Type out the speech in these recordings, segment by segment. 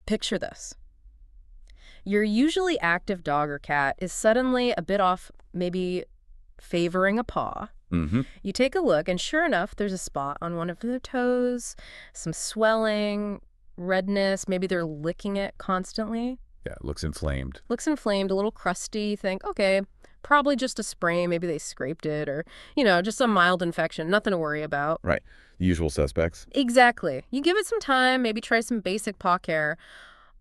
Picture this. Your usually active dog or cat is suddenly a bit off, maybe favoring a paw. Mm-hmm. You take a look, and sure enough, there's a spot on one of their toes, some swelling, redness, maybe they're licking it constantly. Yeah, it looks inflamed. Looks inflamed, a little crusty. You think, okay, probably just a sprain, maybe they scraped it, or, just a mild infection, nothing to worry about. Right. The usual suspects. Exactly. You give it some time, maybe try some basic paw care,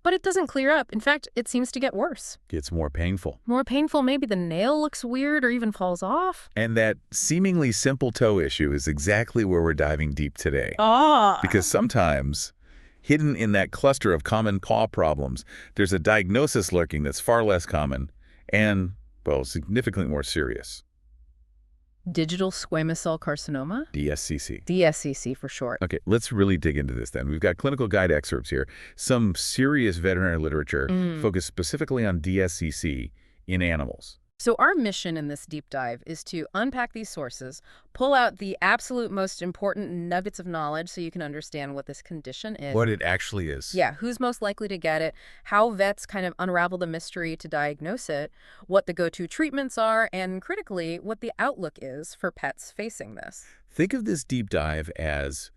but it doesn't clear up. In fact, it seems to get worse. Gets more painful. More painful, maybe the nail looks weird or even falls off. And that seemingly simple toe issue is exactly where we're diving deep today. Because sometimes, hidden in that cluster of common paw problems, there's a diagnosis lurking that's far less common and, well, significantly more serious. Digital squamous cell carcinoma? DSCC. DSCC for short. Okay, let's really dig into this then. We've got clinical guide excerpts here, some serious veterinary literature focused specifically on DSCC in animals. So our mission in this deep dive is to unpack these sources, pull out the absolute most important nuggets of knowledge so you can understand what this condition is. What it actually is. Yeah, who's most likely to get it, how vets kind of unravel the mystery to diagnose it, what the go-to treatments are, and critically, what the outlook is for pets facing this. Think of this deep dive as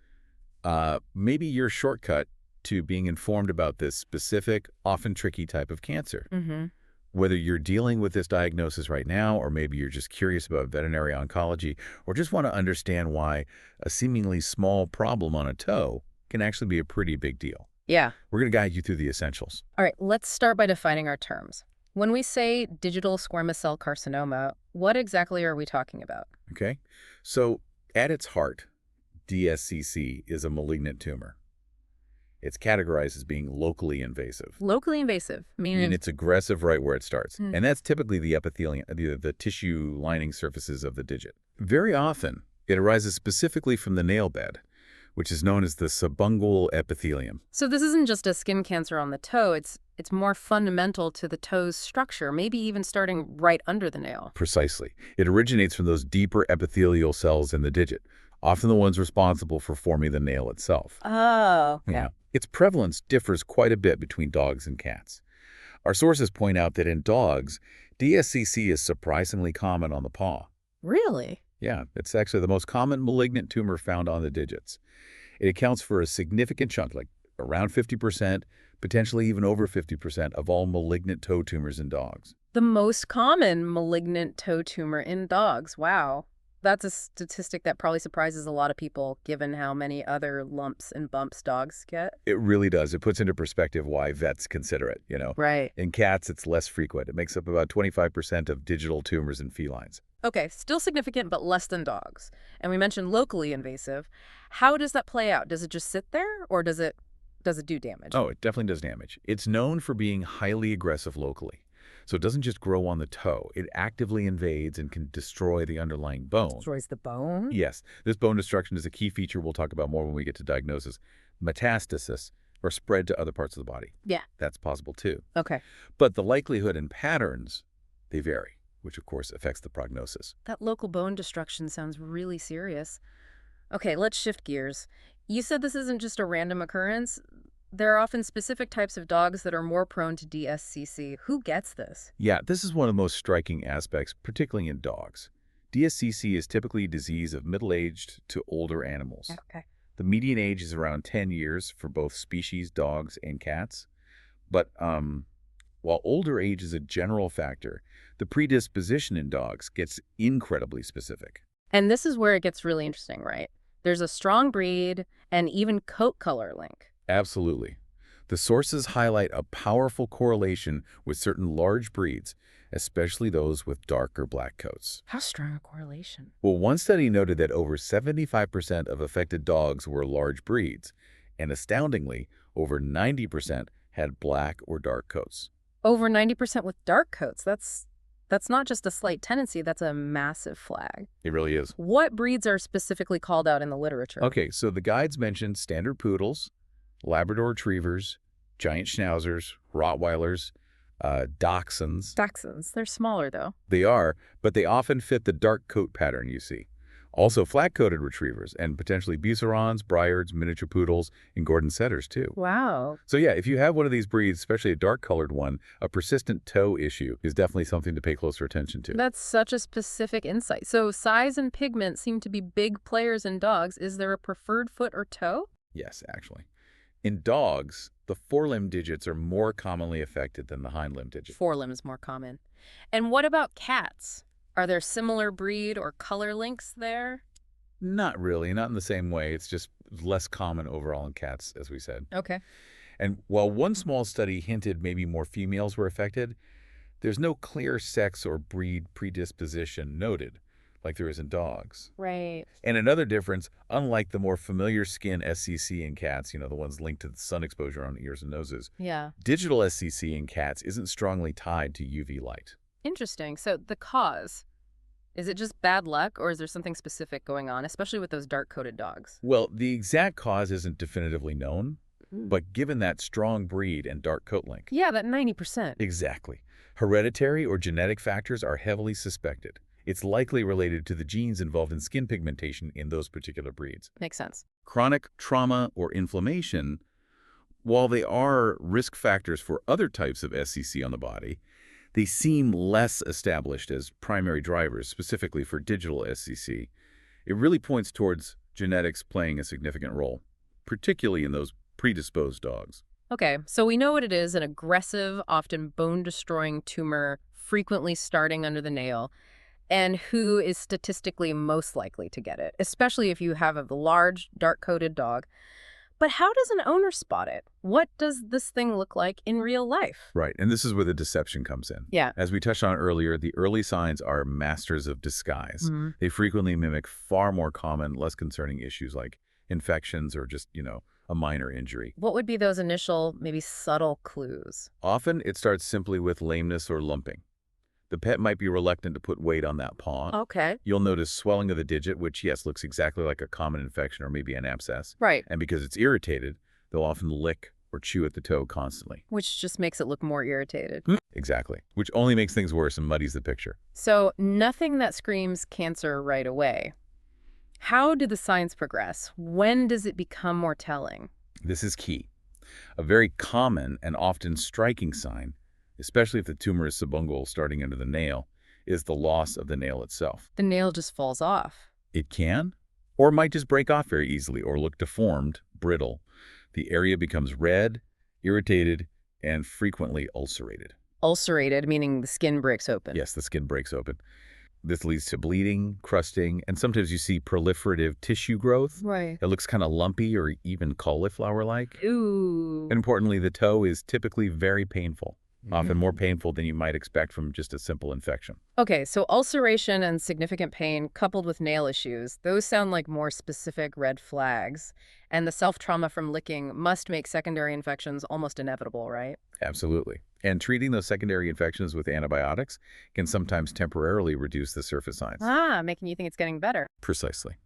maybe your shortcut to being informed about this specific, often tricky type of cancer. Whether you're dealing with this diagnosis right now, or maybe you're just curious about veterinary oncology, or just want to understand why a seemingly small problem on a toe can actually be a pretty big deal. Yeah. We're going to guide you through the essentials. All right, let's start by defining our terms. When we say digital squamous cell carcinoma, what exactly are we talking about? Okay? So, at its heart, DSCC is a malignant tumor. It's categorized as being locally invasive. Locally invasive, meaning it's aggressive right where it starts. And that's typically the epithelium, the tissue lining surfaces of the digit. Very often, it arises specifically from the nail bed, which is known as the subungual epithelium. So this isn't just a skin cancer on the toe, it's more fundamental to the toe's structure, maybe even starting right under the nail. Precisely. It originates from those deeper epithelial cells in the digit, often the ones responsible for forming the nail itself. Oh, okay. Yeah. Its prevalence differs quite a bit between dogs and cats. Our sources point out that in dogs, DSCC is surprisingly common on the paw. Really? Yeah, it's actually the most common malignant tumor found on the digits. It accounts for a significant chunk, like around 50%, potentially even over 50% of all malignant toe tumors in dogs. The most common malignant toe tumor in dogs. Wow. That's a statistic that probably surprises a lot of people, given how many other lumps and bumps dogs get. It really does. It puts into perspective why vets consider it, Right. In cats, it's less frequent. It makes up about 25% of digital tumors in felines. Okay, still significant, but less than dogs. And we mentioned locally invasive. How does that play out? Does it just sit there, or does it do damage? Oh, it definitely does damage. It's known for being highly aggressive locally. So it doesn't just grow on the toe. It actively invades and can destroy the underlying bone. Destroys the bone? Yes. This bone destruction is a key feature we'll talk about more when we get to diagnosis. Metastasis, or spread to other parts of the body. Yeah. That's possible too. Okay. But the likelihood and patterns, they vary, which of course affects the prognosis. That local bone destruction sounds really serious. Okay, let's shift gears. You said this isn't just a random occurrence. There are often specific types of dogs that are more prone to DSCC. Who gets this? Yeah, this is one of the most striking aspects, particularly in dogs. DSCC is typically a disease of middle-aged to older animals. Okay. The median age is around 10 years for both species, dogs and cats. But while older age is a general factor, the predisposition in dogs gets incredibly specific. And this is where it gets really interesting, right? There's a strong breed and even coat color link. Absolutely. The sources highlight a powerful correlation with certain large breeds, especially those with dark or black coats. How strong a correlation? Well, one study noted that over 75% of affected dogs were large breeds, and astoundingly, over 90% had black or dark coats. Over 90% with dark coats. That's not just a slight tendency, that's a massive flag. It really is. What breeds are specifically called out in the literature? Okay, so the guides mentioned standard poodles, Labrador retrievers, giant schnauzers, Rottweilers, Dachshunds. Dachshunds. They're smaller, though. They are, but they often fit the dark coat pattern you see. Also flat-coated retrievers and potentially Bucerons, Briards, miniature poodles, and Gordon setters too. Wow. So yeah, if you have one of these breeds, especially a dark-colored one, a persistent toe issue is definitely something to pay closer attention to. That's such a specific insight. So size and pigment seem to be big players in dogs. Is there a preferred foot or toe? Yes, actually. In dogs, the forelimb digits are more commonly affected than the hind limb digit. Forelimbs more common. And what about cats? Are there similar breed or color links there? Not really, not in the same way. It's just less common overall in cats, as we said. Okay. And while one small study hinted maybe more females were affected, there's no clear sex or breed predisposition noted, like there is in dogs. Right. And another difference, unlike the more familiar skin SCC in cats, the ones linked to the sun exposure on ears and noses, Yeah. digital SCC in cats isn't strongly tied to UV light. Interesting. So the cause, is it just bad luck or is there something specific going on, especially with those dark-coated dogs? Well, the exact cause isn't definitively known, Mm. but given that strong breed and dark coat link. Yeah, that 90%. Exactly. Hereditary or genetic factors are heavily suspected. It's likely related to the genes involved in skin pigmentation in those particular breeds. Makes sense. Chronic trauma or inflammation, while they are risk factors for other types of SCC on the body, they seem less established as primary drivers, specifically for digital SCC. It really points towards genetics playing a significant role, particularly in those predisposed dogs. Okay, so we know what it is, an aggressive, often bone-destroying tumor frequently starting under the nail, and who is statistically most likely to get it, especially if you have a large, dark-coated dog. But how does an owner spot it? What does this thing look like in real life? Right, and this is where the deception comes in. Yeah. As we touched on earlier, the early signs are masters of disguise. Mhm. They frequently mimic far more common, less concerning issues like infections or just, a minor injury. What would be those initial, maybe subtle clues? Often, it starts simply with lameness or lumping. The pet might be reluctant to put weight on that paw. Okay. You'll notice swelling of the digit, which, yes, looks exactly like a common infection or maybe an abscess. Right. And because it's irritated, they'll often lick or chew at the toe constantly. Which just makes it look more irritated. Exactly, which only makes things worse and muddies the picture. So nothing that screams cancer right away. How do the signs progress? When does it become more telling? This is key. A very common and often striking sign, especially if the tumor is subungual starting under the nail, is the loss of the nail itself. The nail just falls off. It can, or might just break off very easily or look deformed, brittle. The area becomes red, irritated, and frequently ulcerated. Ulcerated, meaning the skin breaks open. Yes, the skin breaks open. This leads to bleeding, crusting, and sometimes you see proliferative tissue growth. Right. It looks kind of lumpy or even cauliflower-like. Ooh. Importantly, the toe is typically very painful, often more painful than you might expect from just a simple infection. Okay, so ulceration and significant pain coupled with nail issues, those sound like more specific red flags. And the self-trauma from licking must make secondary infections almost inevitable, right? Absolutely. And treating those secondary infections with antibiotics can sometimes temporarily reduce the surface signs. Ah, making you think it's getting better. Precisely.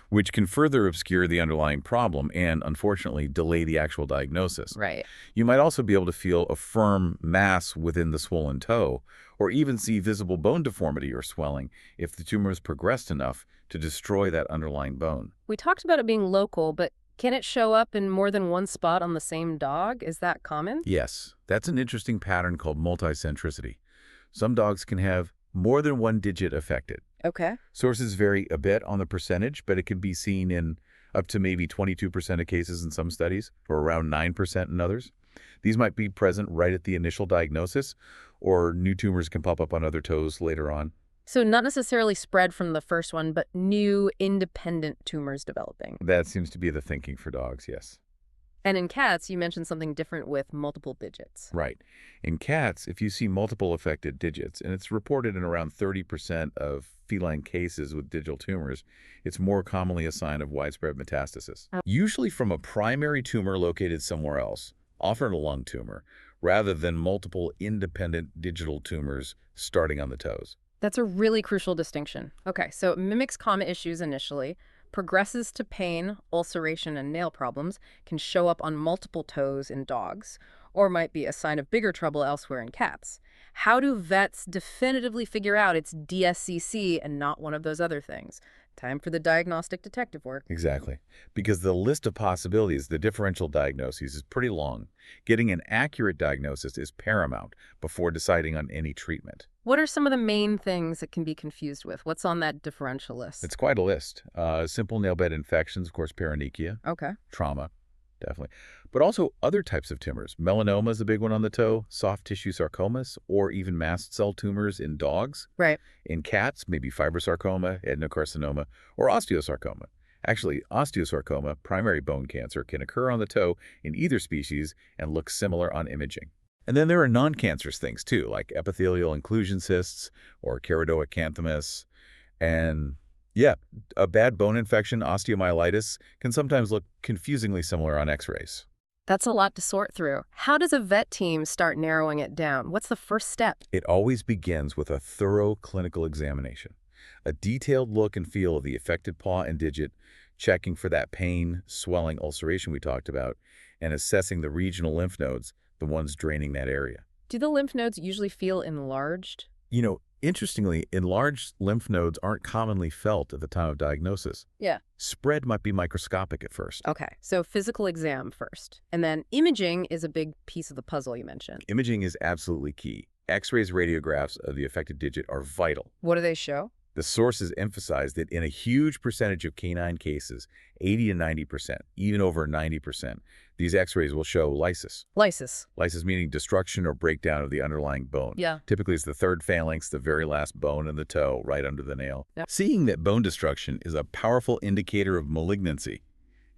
Which can further obscure the underlying problem and, unfortunately, delay the actual diagnosis. Right. You might also be able to feel a firm mass within the swollen toe, or even see visible bone deformity or swelling if the tumor has progressed enough to destroy that underlying bone. We talked about it being local, but can it show up in more than one spot on the same dog? Is that common? Yes, that's an interesting pattern called multicentricity. Some dogs can have more than one digit affected. Okay. Sources vary a bit on the percentage, but it can be seen in up to maybe 22% of cases in some studies, or around 9% in others. These might be present right at the initial diagnosis, or new tumors can pop up on other toes later on. So not necessarily spread from the first one, but new independent tumors developing. That seems to be the thinking for dogs, yes. And in cats, you mentioned something different with multiple digits. Right. In cats, if you see multiple affected digits, and it's reported in around 30% of feline cases with digital tumors, it's more commonly a sign of widespread metastasis. Oh. Usually from a primary tumor located somewhere else, often a lung tumor, rather than multiple independent digital tumors starting on the toes. That's a really crucial distinction. Okay, so it mimics common issues initially, progresses to pain, ulceration, and nail problems, can show up on multiple toes in dogs, or might be a sign of bigger trouble elsewhere in cats. How do vets definitively figure out it's DSCC and not one of those other things? Time for the diagnostic detective work. Exactly. Because the list of possibilities, the differential diagnoses, is pretty long. Getting an accurate diagnosis is paramount before deciding on any treatment. What are some of the main things that can be confused with? What's on that differential list? It's quite a list. Simple nail bed infections, of course, paronychia, Okay. trauma, definitely. But also other types of tumors. Melanoma is a big one on the toe, soft tissue sarcomas, or even mast cell tumors in dogs. Right. In cats, maybe fibrosarcoma, adenocarcinoma, or osteosarcoma. Actually, osteosarcoma, primary bone cancer, can occur on the toe in either species and look similar on imaging. And then there are non-cancerous things too, like epithelial inclusion cysts or keratoacanthomas. And yeah, a bad bone infection, osteomyelitis, can sometimes look confusingly similar on x-rays. That's a lot to sort through. How does a vet team start narrowing it down? What's the first step? It always begins with a thorough clinical examination, a detailed look and feel of the affected paw and digit, checking for that pain, swelling, ulceration we talked about, and assessing the regional lymph nodes, the ones draining that area. Do the lymph nodes usually feel enlarged? Interestingly, enlarged lymph nodes aren't commonly felt at the time of diagnosis. Yeah. Spread might be microscopic at first. Okay, so physical exam first. And then imaging is a big piece of the puzzle you mentioned. Imaging is absolutely key. X-rays, radiographs of the affected digit are vital. What do they show? The sources emphasize that in a huge percentage of canine cases, 80 to 90%, even over 90%, these x-rays will show lysis. Lysis. Lysis meaning destruction or breakdown of the underlying bone. Yeah. Typically, it's the third phalanx, the very last bone in the toe, right under the nail. Yep. Seeing that bone destruction is a powerful indicator of malignancy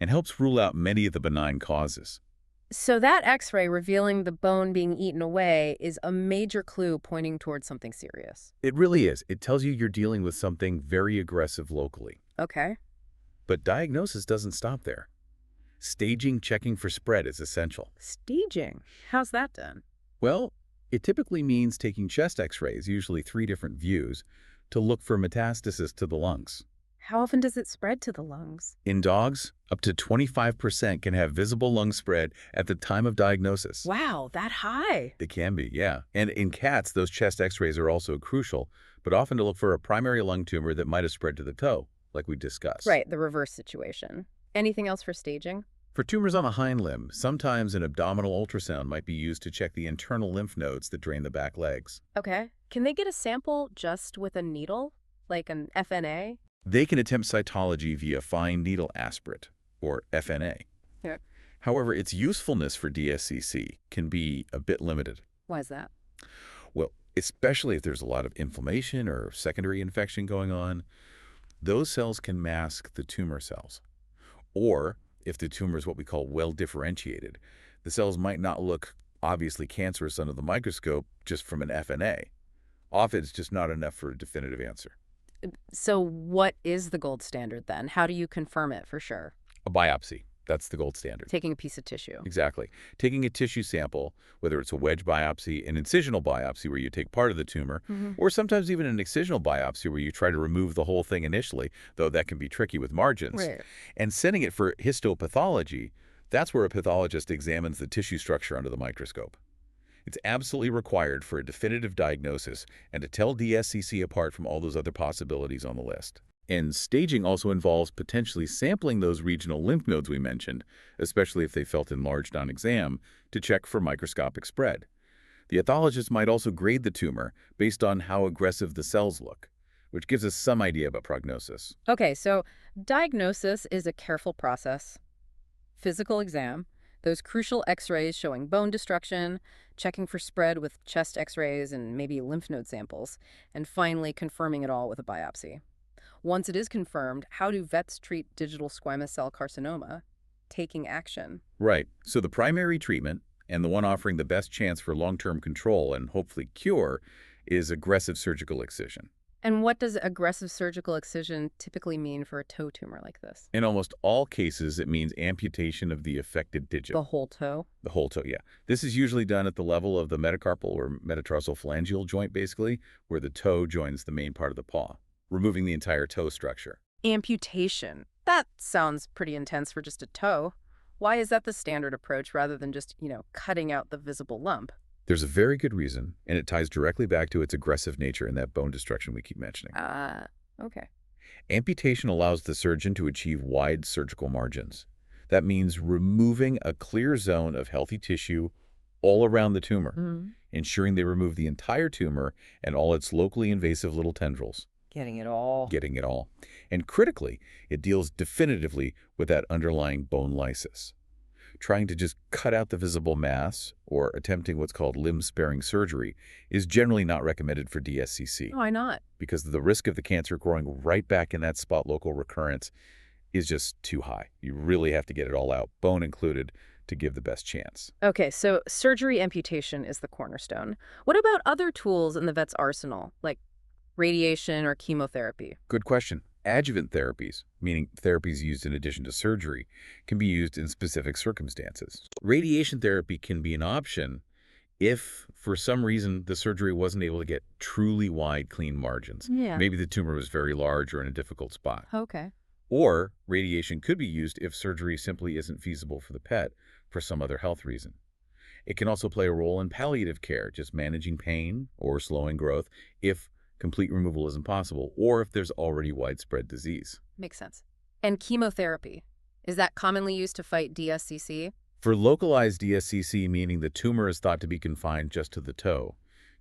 and helps rule out many of the benign causes. So that x-ray revealing the bone being eaten away is a major clue pointing towards something serious. It really is. It tells you you're dealing with something very aggressive locally. Okay. But diagnosis doesn't stop there. Staging, checking for spread is essential. Staging. How's that done? Well, it typically means taking chest x-rays, usually 3 different views, to look for metastasis to the lungs. How often does it spread to the lungs? In dogs, up to 25% can have visible lung spread at the time of diagnosis. Wow, that high. It can be, yeah. And in cats, those chest x-rays are also crucial, but often to look for a primary lung tumor that might have spread to the toe, like we discussed. Right, the reverse situation. Anything else for staging? For tumors on the hind limb, sometimes an abdominal ultrasound might be used to check the internal lymph nodes that drain the back legs. Okay. Can they get a sample just with a needle, like an FNA? They can attempt cytology via fine needle aspirate, or FNA. Yeah. However, its usefulness for DSCC can be a bit limited. Why is that? Well, especially if there's a lot of inflammation or secondary infection going on, those cells can mask the tumor cells. Or, if the tumor is what we call well-differentiated, the cells might not look obviously cancerous under the microscope just from an FNA. Often it's just not enough for a definitive answer. So what is the gold standard then? How do you confirm it for sure? A biopsy. That's the gold standard. Taking a piece of tissue. Exactly. Taking a tissue sample, whether it's a wedge biopsy, an incisional biopsy where you take part of the tumor, or sometimes even an excisional biopsy where you try to remove the whole thing initially, though that can be tricky with margins. Right. And sending it for histopathology, that's where a pathologist examines the tissue structure under the microscope. It's absolutely required for a definitive diagnosis and to tell DSCC apart from all those other possibilities on the list. And staging also involves potentially sampling those regional lymph nodes we mentioned, especially if they felt enlarged on exam, to check for microscopic spread. The pathologist might also grade the tumor based on how aggressive the cells look, which gives us some idea about prognosis. Okay, so diagnosis is a careful process. Physical exam, those crucial x-rays showing bone destruction, checking for spread with chest x-rays and maybe lymph node samples, and finally confirming it all with a biopsy. Once it is confirmed, how do vets treat digital squamous cell carcinoma? Taking action. Right. So the primary treatment, and the one offering the best chance for long-term control and hopefully cure, is aggressive surgical excision. And what does aggressive surgical excision typically mean for a toe tumor like this? In almost all cases, it means amputation of the affected digit. The whole toe? The whole toe, yeah. This is usually done at the level of the metacarpal or metatarsal phalangeal joint, basically, where the toe joins the main part of the paw, removing the entire toe structure. Amputation. That sounds pretty intense for just a toe. Why is that the standard approach rather than just, cutting out the visible lump? There's a very good reason, and it ties directly back to its aggressive nature and that bone destruction we keep mentioning. Okay. Amputation allows the surgeon to achieve wide surgical margins. That means removing a clear zone of healthy tissue all around the tumor, Mm. ensuring they remove the entire tumor and all its locally invasive little tendrils, Getting it all. getting it all. And critically, it deals definitively with that underlying bone lysis. Trying to just cut out the visible mass or attempting what's called limb-sparing surgery is generally not recommended for DSCC Why not? because the risk of the cancer growing right back in that spot local recurrence is just too high. You really have to get it all out, bone included, to give the best chance. Okay, so surgery amputation is the cornerstone. What about other tools in the vet's arsenal, like radiation or chemotherapy? Good question. Adjuvant therapies, meaning therapies used in addition to surgery, can be used in specific circumstances. Radiation therapy can be an option if, for some reason, the surgery wasn't able to get truly wide, clean margins. Yeah. Maybe the tumor was very large or in a difficult spot. Okay. Or radiation could be used if surgery simply isn't feasible for the pet for some other health reason. It can also play a role in palliative care, just managing pain or slowing growth if complete removal isn't possible, or if there's already widespread disease. Makes sense. And chemotherapy, is that commonly used to fight DSCC? For localized DSCC, meaning the tumor is thought to be confined just to the toe,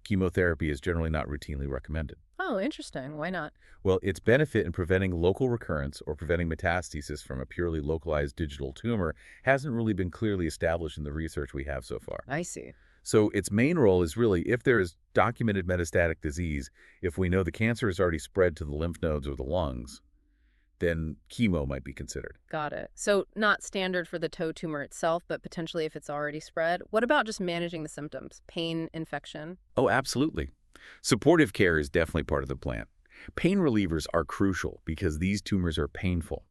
chemotherapy is generally not routinely recommended. Oh, interesting. Why not? Well, its benefit in preventing local recurrence or preventing metastasis from a purely localized digital tumor hasn't really been clearly established in the research we have so far. I see. So its main role is really if there is documented metastatic disease, if we know the cancer has already spread to the lymph nodes or the lungs, then chemo might be considered. Got it. So not standard for the toe tumor itself, but potentially if it's already spread. What about just managing the symptoms? Pain, infection? Oh, absolutely. Supportive care is definitely part of the plan. Pain relievers are crucial because these tumors are painful.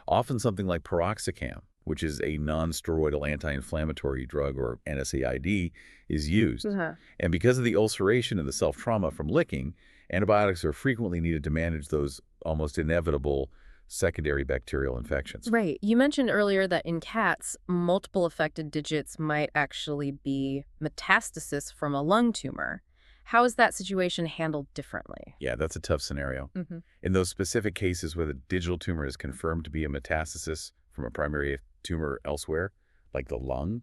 Often something like piroxicam, which is a non-steroidal anti-inflammatory drug or NSAID, is used. And because of the ulceration and the self-trauma from licking, antibiotics are frequently needed to manage those almost inevitable secondary bacterial infections. Right. You mentioned earlier that in cats, multiple affected digits might actually be metastasis from a lung tumor. How is that situation handled differently? Yeah, that's a tough scenario. Mm-hmm. In those specific cases where the digital tumor is confirmed to be a metastasis from a primary tumor elsewhere, like the lung,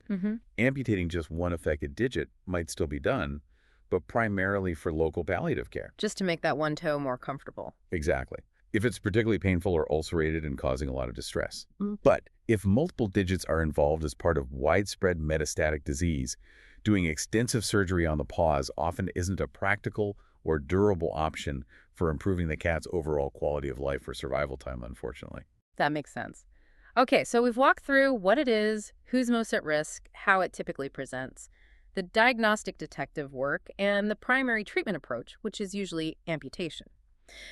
amputating just one affected digit might still be done, but primarily for local palliative care. Just to make that one toe more comfortable. Exactly. If it's particularly painful or ulcerated and causing a lot of distress. But if multiple digits are involved as part of widespread metastatic disease, doing extensive surgery on the paws often isn't a practical or durable option for improving the cat's overall quality of life or survival time, unfortunately. That makes sense. Okay, so we've walked through what it is, who's most at risk, how it typically presents, the diagnostic detective work, and the primary treatment approach, which is usually amputation.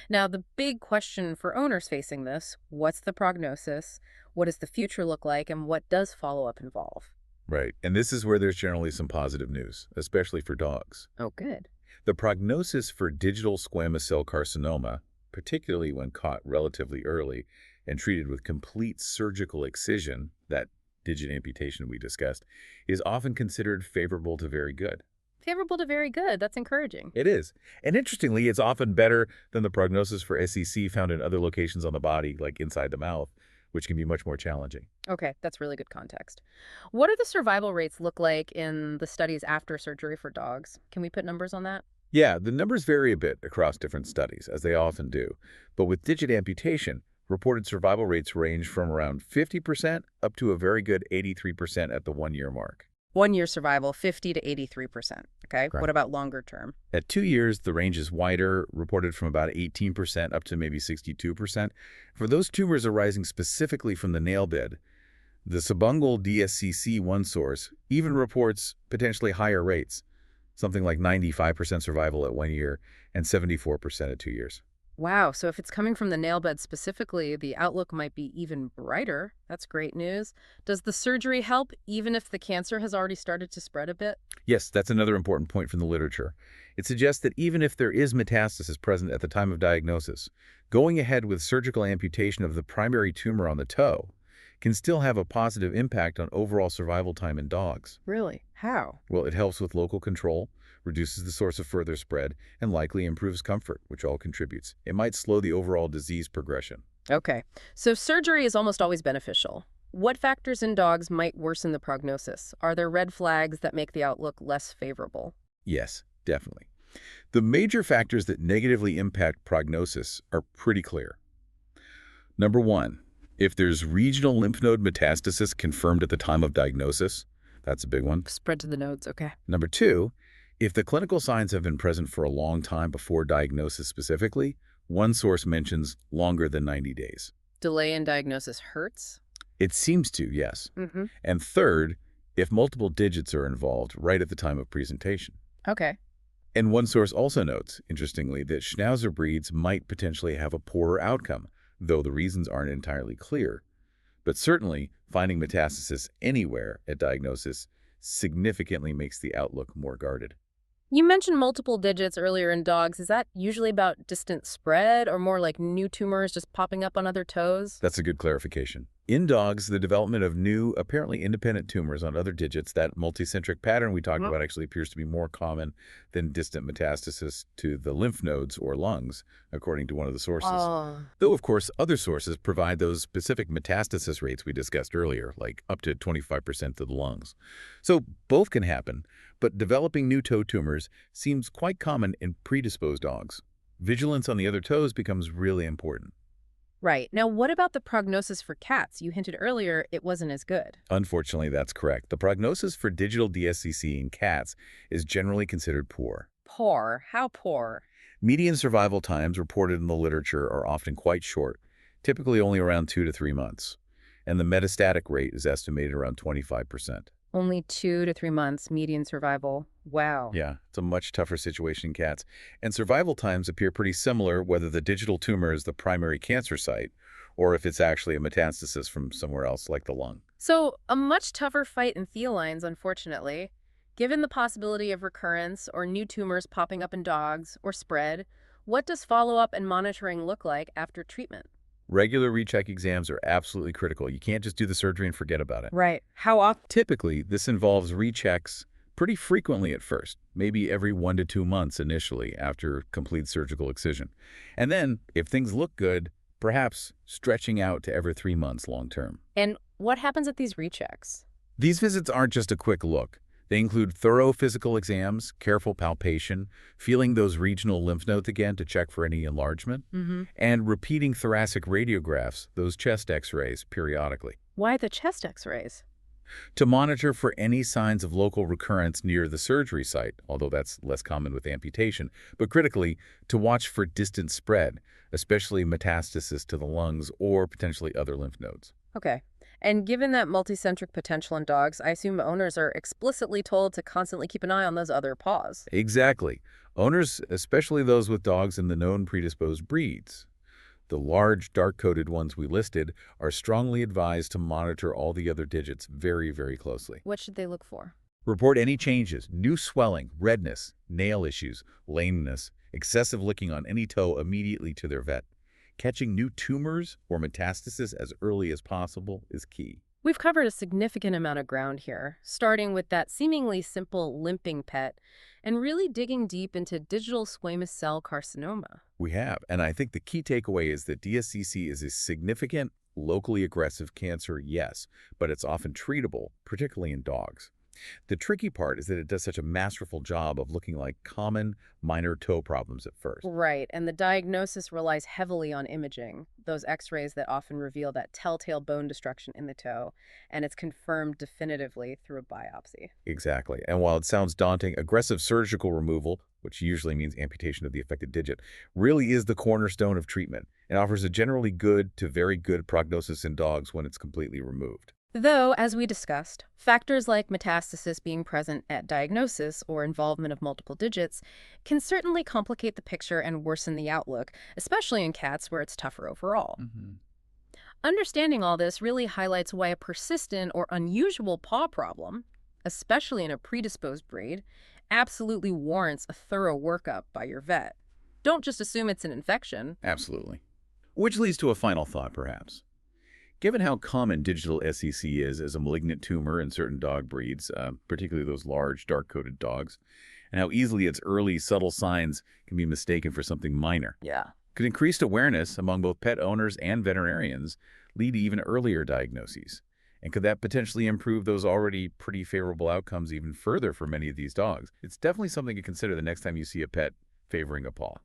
Now, the big question for owners facing this, what's the prognosis, what does the future look like, and what does follow-up involve? Right. And this is where there's generally some positive news, especially for dogs. Oh, good. The prognosis for digital squamous cell carcinoma, particularly when caught relatively early and treated with complete surgical excision, that digit amputation we discussed, is often considered favorable to very good. Favorable to very good. That's encouraging. It is. And interestingly, it's often better than the prognosis for SCC found in other locations on the body, like inside the mouth, which can be much more challenging. Okay, that's really good context. What do the survival rates look like in the studies after surgery for dogs? Can we put numbers on that? Yeah, the numbers vary a bit across different studies, as they often do. But with digit amputation, reported survival rates range from around 50% up to a very good 83% at the 1-year mark. 1-year survival, 50 to 83%. Okay, Correct. What about longer term? At 2 years, the range is wider, reported from about 18% up to maybe 62%. For those tumors arising specifically from the nail bed, the subungual DSCC1 source even reports potentially higher rates, something like 95% survival at 1 year and 74% at 2 years. Wow, so if it's coming from the nail bed specifically, the outlook might be even brighter. That's great news. Does the surgery help even if the cancer has already started to spread a bit? Yes, that's another important point from the literature. It suggests that even if there is metastasis present at the time of diagnosis, going ahead with surgical amputation of the primary tumor on the toe can still have a positive impact on overall survival time in dogs. Really? How? Well, it helps with local control, reduces the source of further spread, and likely improves comfort, which all contributes. It might slow the overall disease progression. Okay. So surgery is almost always beneficial. What factors in dogs might worsen the prognosis? Are there red flags that make the outlook less favorable? Yes, definitely. The major factors that negatively impact prognosis are pretty clear. Number one, if there's regional lymph node metastasis confirmed at the time of diagnosis, that's a big one. Spread to the nodes, okay. Number two, if the clinical signs have been present for a long time before diagnosis specifically, one source mentions longer than 90 days. Delay in diagnosis hurts? It seems to, yes. Mm-hmm. And third, if multiple digits are involved right at the time of presentation. Okay. And one source also notes, interestingly, that Schnauzer breeds might potentially have a poorer outcome, though the reasons aren't entirely clear. But certainly, finding metastasis anywhere at diagnosis significantly makes the outlook more guarded. You mentioned multiple digits earlier in dogs. Is that usually about distant spread or more like new tumors just popping up on other toes? That's a good clarification. In dogs, the development of new, apparently independent tumors on other digits, that multicentric pattern we talked about actually appears to be more common than distant metastasis to the lymph nodes or lungs, according to one of the sources. Oh. Though, of course, other sources provide those specific metastasis rates we discussed earlier, like up to 25% to the lungs. So both can happen, but developing new toe tumors seems quite common in predisposed dogs. Vigilance on the other toes becomes really important. Right. Now, what about the prognosis for cats? You hinted earlier it wasn't as good. Unfortunately, that's correct. The prognosis for digital DSCC in cats is generally considered poor. Poor? How poor? Median survival times reported in the literature are often quite short, typically only around 2 to 3 months, and the metastatic rate is estimated around 25%. Only 2 to 3 months median survival. Wow. Yeah, it's a much tougher situation in cats. And survival times appear pretty similar whether the digital tumor is the primary cancer site or if it's actually a metastasis from somewhere else like the lung. So, a much tougher fight in felines, unfortunately. Given the possibility of recurrence or new tumors popping up in dogs or spread, what does follow-up and monitoring look like after treatment? Regular recheck exams are absolutely critical. You can't just do the surgery and forget about it. Right. How often? Typically, this involves rechecks pretty frequently at first, maybe every 1 to 2 months initially after complete surgical excision. And then, if things look good, perhaps stretching out to every 3 months long term. And what happens at these rechecks? These visits aren't just a quick look. They include thorough physical exams, careful palpation, feeling those regional lymph nodes again to check for any enlargement, and repeating thoracic radiographs, those chest x-rays, periodically, Why the chest x-rays? to monitor for any signs of local recurrence near the surgery site, although that's less common with amputation, but critically, to watch for distant spread, especially metastasis to the lungs or potentially other lymph nodes. Okay. And given that multicentric potential in dogs, I assume owners are explicitly told to constantly keep an eye on those other paws. Exactly. Owners, especially those with dogs in the known predisposed breeds, the large, dark-coated ones we listed, are strongly advised to monitor all the other digits very, very closely. What should they look for? Report any changes, new swelling, redness, nail issues, lameness, excessive licking on any toe immediately to their vet. Catching new tumors or metastasis as early as possible is key. We've covered a significant amount of ground here, starting with that seemingly simple limping pet and really digging deep into digital squamous cell carcinoma. We have, and I think the key takeaway is that DSCC is a significant, locally aggressive cancer, yes, but it's often treatable, particularly in dogs. The tricky part is that it does such a masterful job of looking like common, minor toe problems at first. Right, and the diagnosis relies heavily on imaging, those x-rays that often reveal that telltale bone destruction in the toe, and it's confirmed definitively through a biopsy. Exactly. And while it sounds daunting, aggressive surgical removal, which usually means amputation of the affected digit, really is the cornerstone of treatment and offers a generally good to very good prognosis in dogs when it's completely removed. Though, as we discussed, factors like metastasis being present at diagnosis or involvement of multiple digits can certainly complicate the picture and worsen the outlook, especially in cats where it's tougher overall. Understanding all this really highlights why a persistent or unusual paw problem, especially in a predisposed breed, absolutely warrants a thorough workup by your vet. Don't just assume it's an infection. Absolutely. Which leads to a final thought, perhaps. Given how common digital SCC is as a malignant tumor in certain dog breeds, particularly those large, dark-coated dogs, and how easily its early, subtle signs can be mistaken for something minor, Yeah. could increased awareness among both pet owners and veterinarians lead to even earlier diagnoses? And could that potentially improve those already pretty favorable outcomes even further for many of these dogs? It's definitely something to consider the next time you see a pet favoring a paw.